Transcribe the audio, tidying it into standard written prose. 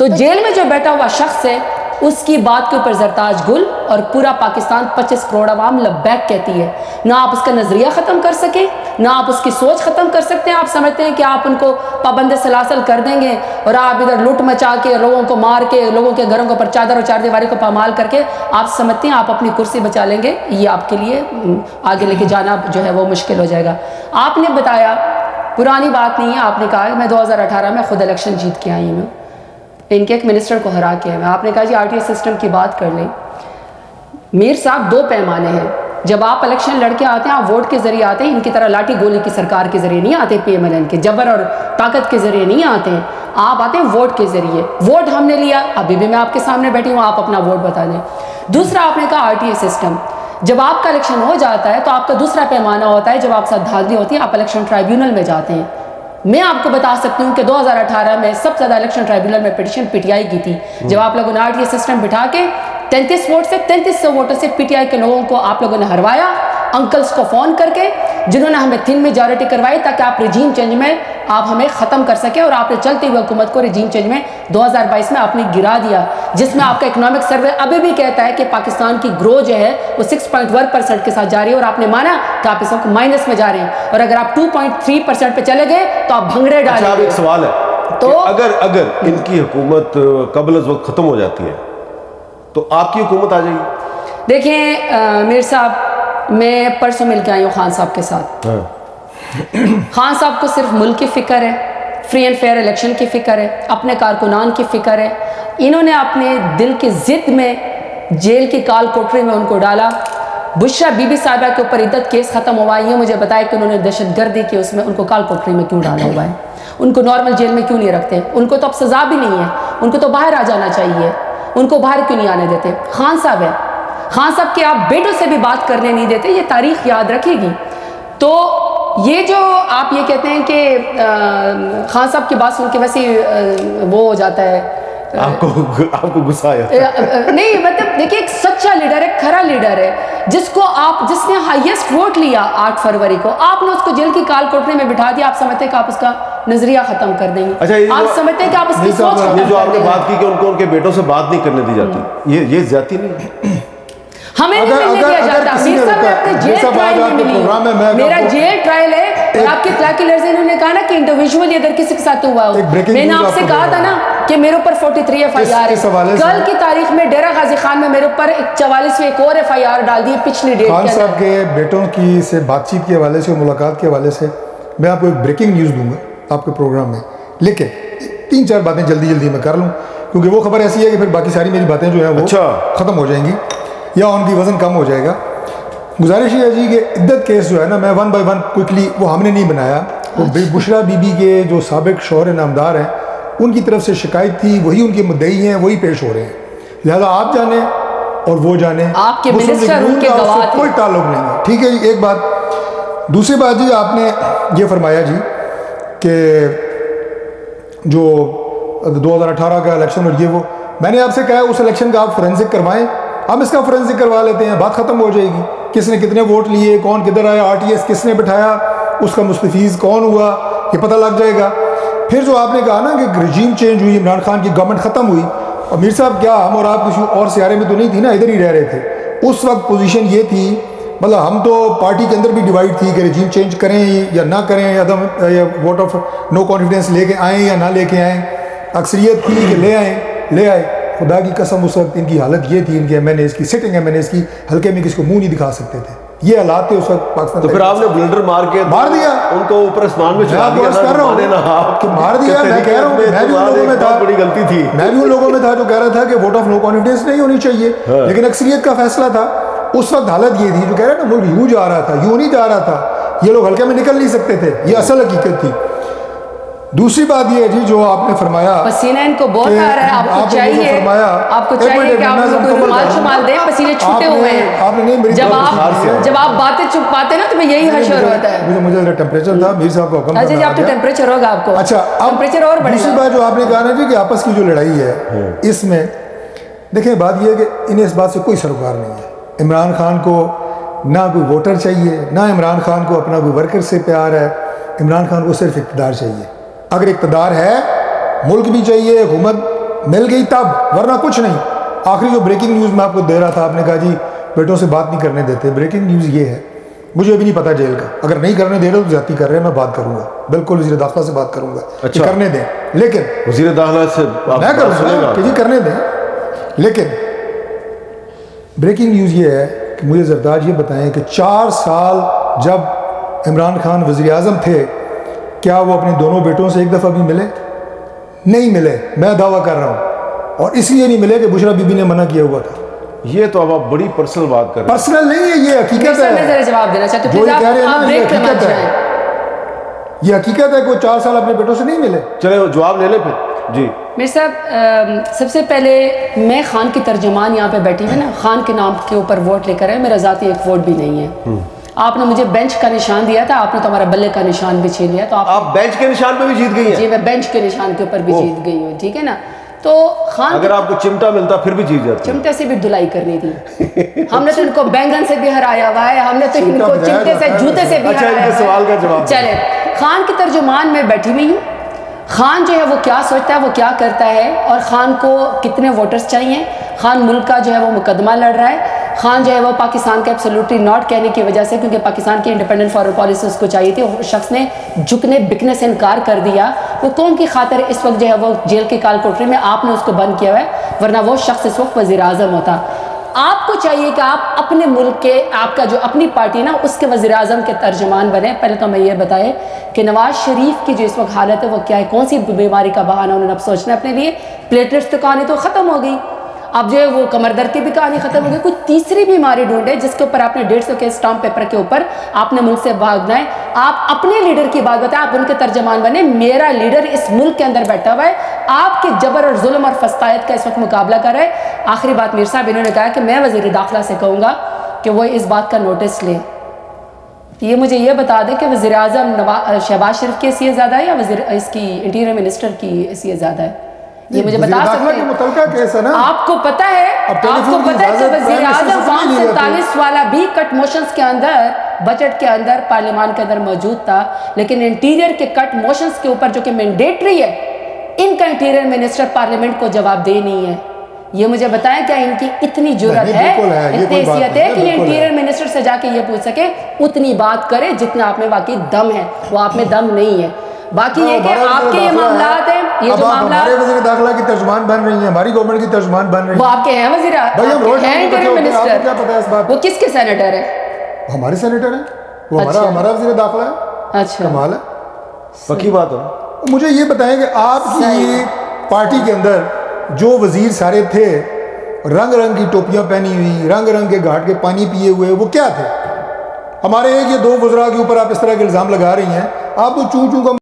تو جیل میں جو بیٹھا ہوا شخص ہے اس کی بات کے اوپر زرتاج گل اور پورا پاکستان 25 کروڑ عوام لبیک کہتی ہے. نہ آپ اس کا نظریہ ختم کر سکیں، نہ آپ اس کی سوچ ختم کر سکتے ہیں. آپ سمجھتے ہیں کہ آپ ان کو پابند سلاسل کر دیں گے اور آپ ادھر لوٹ مچا کے لوگوں کو مار کے لوگوں کے گھروں کے اوپر چادر اور چار دیواری کو پامال کر کے آپ سمجھتے ہیں آپ اپنی کرسی بچا لیں گے. یہ آپ کے لیے آگے لے کے جانا جو ہے وہ مشکل ہو جائے گا. آپ نے بتایا، پرانی بات نہیں ہے، آپ نے کہا کہ میں 2018 میں خود الیکشن جیت کے آئی ہوں، ان کے ایک منسٹر کو ہرا کے. آپ نے کہا جی RTI سسٹم کی بات کر لیں. میر صاحب 2 پیمانے ہیں. جب آپ الیکشن لڑ کے آتے ہیں آپ ووٹ کے ذریعے آتے ہیں، ان کی طرح لاٹھی گولی کی سرکار کے ذریعے نہیں آتے، PMLN کے جبر اور طاقت کے ذریعے نہیں آتے ہیں. آپ آتے ہیں ووٹ کے ذریعے. ووٹ ہم نے لیا، ابھی بھی میں آپ کے سامنے بیٹھی ہوں، آپ اپنا ووٹ بتا دیں. دوسرا آپ نے کہا RTI سسٹم. جب آپ کا الیکشن ہو جاتا ہے تو آپ کا دوسرا پیمانہ ہوتا ہے، جب آپ ساتھ دھاندلی ہوتی ہے آپ الیکشن ٹرائیبیونل میں جاتے ہیں. میں آپ کو بتا سکتی ہوں کہ 2018 میں سب سے زیادہ الیکشن ٹرائیبیونل میں پٹیشن PTI کی تھی. جب آپ لوگوں نے RTI سسٹم بٹھا کے 33 ووٹ سے 3300 ووٹوں سے PTI کے لوگوں کو آپ لوگوں نے ہروایا، انکلز کو فون کر کے، جنہوں نے ہمیں تھن میجورٹی کروائی تاکہ آپ رجیم چینج میں آپ ہمیں ختم کر سکے. اور آپ نے چلتی ہوئی حکومت کو رجیم چینج میں 2022 میں آپ نے گرا دیا، جس میں آپ کا اکنامک سروے ابھی بھی کہتا ہے کہ پاکستان کی گرو جو ہے وہ 6.1% کے ساتھ جاری ہے، اور آپ نے مانا کہ آپ اس وقت مائنس میں جا رہے ہیں. اور اگر آپ 2.3% پہ چلے گئے تو آپ بھنگڑے ڈالیں. اچھا، اب ایک سوال ہے تو اگر ان کی حکومت قبل از وقت ختم ہو جاتی ہے تو آپ کی حکومت آ جائے گی؟ دیکھیں میر صاحب، میں پرسوں مل کے آئی ہوں خان صاحب کے ساتھ. خان صاحب کو صرف ملک کی فکر ہے، فری اینڈ فیئر الیکشن کی فکر ہے، اپنے کارکنان کی فکر ہے. انہوں نے اپنے دل کی ضد میں جیل کی کال کوٹری میں ان کو ڈالا. بشرا بی بی صاحبہ کے اوپر عدت کیس ختم ہوا، یہ مجھے بتایا کہ انہوں نے دہشت گردی کی اس میں ان کو کال کوٹری میں کیوں ڈالا ہوا ہے، ان کو نارمل جیل میں کیوں نہیں رکھتے؟ ان کو تو اب سزا بھی نہیں ہے، ان کو تو باہر آ جانا چاہیے، ان کو باہر کیوں نہیں آنے دیتے؟ خان صاحب ہے، خان صاحب کے آپ بیٹوں سے بھی بات کرنے نہیں دیتے، یہ تاریخ یاد رکھے گی. تو یہ جو آپ یہ کہتے ہیں کہ خان صاحب کی بات سن کے ویسے وہ ہو جاتا ہے، آپ کو غصہ آیا؟ نہیں، مطلب دیکھیے ایک سچا لیڈر ہے، کھرا لیڈر ہے، جس نے ہائیسٹ ووٹ لیا 8 فروری کو، آپ نے اس کو جیل کی کال کوٹری میں بٹھا دیا. آپ سمجھتے ہیں کہ آپ اس کا نظریہ ختم کر دیں گے؟ آپ سمجھتے ہیں کہ آپ اس کی سوچ ختم کر دیں گے؟ یہ جو آپ نے بات کی کہ ان کو ان کے بیٹوں سے بات نہیں کرنے دی جاتی، یہ زیادتی نہیں؟ ہمیں نہیں ملنے دیا جاتا. میر صاحب نے اپنے جیل ٹرائل میں ملی، میرا جیل ٹرائل ہے، اور آپ کے اطلاع کی لڑ سے انہوں نے کہا نا کہ انڈیویجولی اگر کسی کے ساتھ ہوا ہو. میں نے آپ سے کہا تھا نا کہ میرے اوپر 43 FIR ہے. کل کی تاریخ میں ڈیرہ غازی خان میں میرے اوپر 44ویں ایک اور FIR ڈال دی پچھلی ڈیٹ. خان صاحب کے بیٹوں کی سے بات چیت کے حوالے سے اور ملاقات کے حوالے سے میں آپ کو ایک بریکنگ نیوز دوں گا آپ کے پروگرام میں، لیکن 3-4 باتیں جلدی میں کر لوں کیونکہ وہ خبر ایسی ہے کہ پھر باقی ساری میری باتیں جو ہیں وہ ختم ہو جائیں گی یا ان کی وزن کم ہو جائے گا. گزارش یہ ہے جی کہ عدت کیس جو ہے نا، میں 1 بائی 1 کوئکلی، وہ ہم نے نہیں بنایا، وہ بشرا بی بی کے جو سابق شوہر نامدار ہیں ان کی طرف سے شکایت تھی، وہی ان کے مدعی ہیں، وہی پیش ہو رہے ہیں. لہذا آپ جانیں اور وہ جانیں، آپ کے منسٹر ان کے گواہ تھے، کوئی تعلق نہیں ہے. ٹھیک ہے جی، ایک بات. دوسری بات جی، آپ نے یہ فرمایا جی کہ جو 2018 کا الیکشن اور یہ وہ، میں نے آپ سے کہا ہے اس الیکشن کا آپ فورینسک کروائیں، ہم اس کا فورینسک کروا لیتے ہیں، بات ختم ہو جائے گی. کس نے کتنے ووٹ لیے، کون کدھر آیا، RTS کس نے بٹھایا، اس کا مستفیض کون ہوا، یہ پتہ لگ جائے گا. پھر جو آپ نے کہا نا کہ رجیم چینج ہوئی، عمران خان کی گورنمنٹ ختم ہوئی، اور میر صاحب کیا ہم اور آپ کسی اور سیارے میں تو نہیں تھی نا، ادھر ہی رہ رہے تھے. اس وقت پوزیشن یہ تھی، مطلب ہم تو پارٹی کے اندر بھی ڈیوائڈ تھی کہ رجیم چینج کریں یا نہ کریں، یا ووٹ آف نو کانفیڈنس لے کے آئیں یا نہ لے کے آئیں. اکثریت تھی کہ لے آئے. خدا کی قسم اس وقت ان کی حالت یہ تھی، ان کے MNAs کی، سٹنگ MNAs کی، حلقے میں کسی کو منہ نہیں دکھا سکتے تھے. یہ حالات تھے اس وقت پاکستان. تو پھر آپ نے بلڈر مار دیا ان کو اوپر اسمان میں چڑھا دیا. مار دیا. میں کہہ رہا ہوں میں بھی ان لوگوں میں تھا، بڑی غلطی تھی. میں بھی ان لوگوں میں تھا جو کہہ رہا تھا کہ ووٹ آف نو کانفیڈنس نہیں ہونی چاہیے، لیکن اکثریت کا فیصلہ تھا. اس وقت حالت یہ تھی، جو کہہ رہے نا ملک یوں جا رہا تھا، یوں نہیں جا رہا تھا، یہ لوگ حلقے میں نکل نہیں سکتے تھے، یہ اصل حقیقت تھی. دوسری بات یہ ہے جی جو آپ نے فرمایا، پسینہ ان کو بہت آ رہا ہے، آپ کو چاہیے کہ آپ ان کو رومال شمال دیں، پسینے چھوٹے ہوئے ہیں. جب آپ باتیں چپ پاتے نا تو میں یہی حشر ہوتا ہے. مجھے ٹیمپریچر تھا، میر صاحب کو حکم اچھا جی، آپ تو ٹیمپریچر ہوگا آپ کو. اچھا، ٹیمپریچر اور بڑھے گا. دوسری بات جو آپ نے کہا نا جی کہ آپس کی جو لڑائی ہے، اس میں دیکھیں بات یہ ہے کہ انہیں اس بات سے کوئی سروکار نہیں ہے. عمران خان کو نہ کوئی ووٹر چاہیے، نہ عمران خان کو اپنا کوئی ورکر سے پیار ہے. عمران خان کو صرف اقتدار چاہیے. اگر اقتدار ہے، ملک بھی چاہیے، حکومت مل گئی تب، ورنہ کچھ نہیں. آخری جو بریکنگ نیوز میں آپ کو دے رہا تھا، آپ نے کہا جی بیٹوں سے بات نہیں کرنے دیتے. بریکنگ نیوز یہ ہے، مجھے ابھی نہیں پتا جیل کا، اگر نہیں کرنے دے رہے تو زیادتی کر رہے ہیں، میں بات کروں گا، بالکل وزیر داخلہ سے بات کروں گا کہ کرنے دیں. لیکن وزیر داخلہ سے میں کروں گا کہ جی کرنے دیں. لیکن بریکنگ نیوز یہ ہے کہ مجھے زرداج یہ بتائیں کہ 4 سال جب عمران خان وزیر اعظم تھے، کیا وہ اپنے دونوں بیٹوں سے ایک دفعہ بھی ملے؟ نہیں ملے. میں دعویٰ کر رہا ہوں، اور اس لیے نہیں ملے کہ بشرا بی بی نے منع کیا ہوا تھا. یہ تو اب آپ بڑی پرسنل بات کر رہے ہیں. پرسنل نہیں ہے، یہ حقیقت میں ہے. ذرا جواب دینا چاہتی جو ہوں، یہ کہہ رہے ہیں آپ نا، یہ بریک پہ مت حقیقت جائیں. ہے، یہ حقیقت ہے کہ وہ 4 سال اپنے بیٹوں سے نہیں ملے. چلے وہ جواب لے لیں پھر. جی میر صاحب، سب سے پہلے میں خان کی ترجمان یہاں پہ بیٹھی ہوئی نا، خان کے نام کے اوپر ووٹ لے کر ہے، میرا ذاتی ایک ووٹ بھی نہیں ہے. آپ نے مجھے بینچ کا نشان دیا تھا، آپ نے تو ہمارا بلے کا نشان بھی چھین لیا. تو آپ بینچ کے نشان پہ بھی جیت گئی ہیں؟ جی میں بینچ کے نشان کے اوپر بھی جیت گئی ہوں، ٹھیک ہے نا. تو خان اگر آپ کو چمٹا ملتا پھر بھی جیت جاتی. چمٹے سے بھی دھلائی کرنی تھی. ہم نے تو ان کو بینگن سے بھی ہرایا ہوا ہے، ہم نے تو ان کو چمٹے سے جوتے سے بھی اچھا، ان ہرایا کے ہوا سوال کا ہے. جواب چلے، خان کی ترجمان میں بیٹھی ہوئی ہوں. خان جو ہے وہ کیا سوچتا ہے، وہ کیا کرتا ہے، اور خان کو کتنے ووٹرز چاہیے. خان ملک کا جو ہے وہ مقدمہ لڑ رہا ہے. خان جو ہے وہ پاکستان کا ایبسولوٹلی ناٹ کہنے کی وجہ سے، کیونکہ پاکستان کی انڈیپینڈنٹ فارن پالیسی اس کو چاہیے تھی، اس شخص نے جھکنے بکنے سے انکار کر دیا. وہ قوم کی خاطر اس وقت جو ہے وہ جیل کی کال کوٹری میں، آپ نے اس کو بند کیا ہوا ہے، ورنہ وہ شخص اس وقت وزیر اعظم ہوتا. آپ کو چاہیے کہ آپ اپنے ملک کے، آپ کا جو اپنی پارٹی نا، اس کے وزیر اعظم کے ترجمان بنے. پہلے تو ہمیں یہ بتائے کہ نواز شریف کی جو اس وقت حالت ہے وہ کیا ہے، کون سی بیماری کا بہانہ انہوں نے اب سوچنا ہے اپنے لیے. پلیٹلیٹس تو کہانی تو ختم ہو گئی، اب جو ہے وہ کمر درد کی بھی کہانی ختم ہو گئی. کوئی تیسری بیماری ڈھونڈے جس کے اوپر آپ نے 150 کے اسٹامپ پیپر کے اوپر آپ نے ملک سے بھاگنا ہے. آپ اپنے لیڈر کی بات بتائیں، آپ ان کے ترجمان بنے. میرا لیڈر اس ملک کے اندر بیٹھا ہوا ہے، آپ کے جبر اور ظلم اور فسطائیت کا اس وقت مقابلہ کر رہا ہے. آخری بات میر صاحب، انہوں نے کہا کہ میں وزیر داخلہ سے کہوں گا کہ وہ اس بات کا نوٹس لیں. یہ مجھے یہ بتا دیں کہ وزیر اعظم شہباز شریف کی حیثیت زیادہ ہے یا اس کی انٹیریئر منسٹر کی حیثیت زیادہ ہے؟ یہ مجھے بتا سکتے ہیں؟ متعلقہ کیس ہے نا، آپ کو پتہ ہے کہ وزیر اعظم فارم 47 والا بھی کٹ موشنز کے اندر، بجٹ کے اندر، پارلیمان کے اندر موجود تھا، لیکن انٹیریئر کے کٹ موشنز کے اوپر جو کہ مینڈیٹری ہے، ان کا انٹیریئر منسٹر پارلیمنٹ کو جواب دہ نہیں ہے. یہ مجھے بتائیں کیا ان کی اتنی جرات ہے، اتنی حیثیت ہے کہ یہ انٹیریئر منسٹر سے جا کے یہ پوچھ سکے، اتنی بات کرے جتنا آپ میں واقعی دم ہے. وہ آپ میں دم نہیں ہے. باقی یہ کہ آپ کے یہ معاملات ہیں، یہ جو معاملات، ہمارے وزیر داخلہ کی ترجمان بن رہی ہیں، ہماری گورنمنٹ کی ترجمان بن رہی ہیں. وہ آپ کے ہیں وزیر انٹیریئر منسٹر، وہ کس کے سینیٹر ہیں؟ ہمارے سینیٹر ہیں، وہ ہمارا وزیر داخلہ ہے. اچھا، کمال ہے. پکی بات ہے. مجھے یہ بتائیں کہ آپ کی پارٹی کے اندر جو وزیر سارے تھے، رنگ رنگ کی ٹوپیاں پہنی ہوئی، رنگ رنگ کے گھاٹ کے پانی پیے ہوئے، وہ کیا تھے؟ ہمارے ایک یا 2 وزراء کے اوپر آپ اس طرح کے الزام لگا رہی ہیں. آپ تو چوں چوں کا